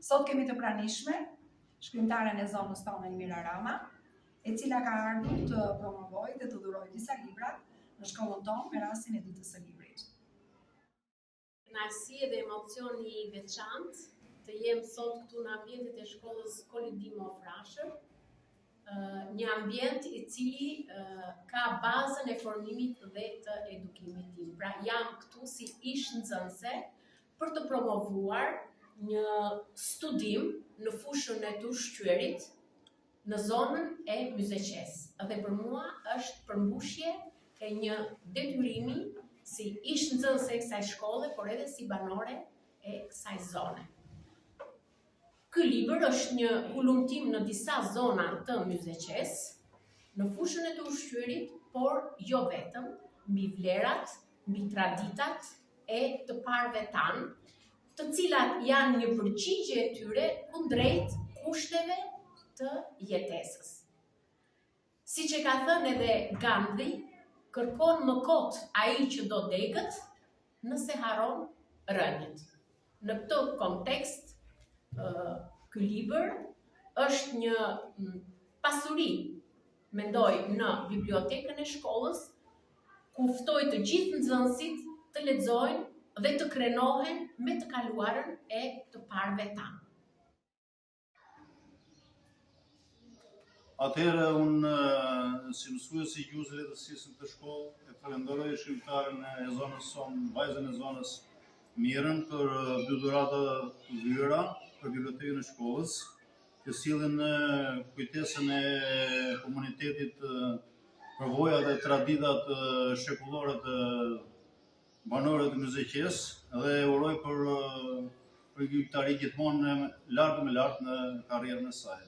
Sot kemi të pranishme shkrimtaren e zonës tonë Elmira Rama, e cila ka ardhur të promovojë dhe të dhurojë disa libra në shkollën tonë me rastin e ditës së librit. Kënaqësi dhe emocion i veçantë të jem sot këtu në ambientet e shkollës Kolidimo Frashër, një ambient i cili ka bazën e formimit dhe të edukimit tim. Pra jam këtu si ish nxënëse për të promovuar një studim në fushën e të ushqyerit në zonën e Myzeqes. Dhe për mua është përmbushje e një detyrimi si ish nxënëse e kësaj shkolle, por edhe si banore e kësaj zone. Ky libër është një hulumtim në disa zona të Myzeqes, në fushën e të ushqyerit, por jo vetëm, mbi vlerat, mbi traditat e të parëve tanë, të cilat janë një përgjigje e tyre kundrejt kushteve të jetesës. Siç e ka thënë edhe Gandhi, kërkon më kot ai që do degët nëse haron rënjët. Në këtë kontekst, ky libër është një pasuri, mendoj, në bibliotekën e shkollës, ku ftoj të gjithë nxënësit të lexojnë dhe të krenohen me të kaluarën e të parëve tanë. Atëherë, unë si mësues i gjuhës së lehtësisë në këtë shkollë, e falenderoj shkrimtaren e zonës sonë, vajzën e zonës Mirën, për dy dhurata të vlera për bibliotekën e shkollës, që sillin kujtesën e komunitetit, përvojat dhe traditat shekullore të banorëve të Myzeqes, dhe uroj për gjyqtari gjithmonë lartë me lartë në karrierën e saj.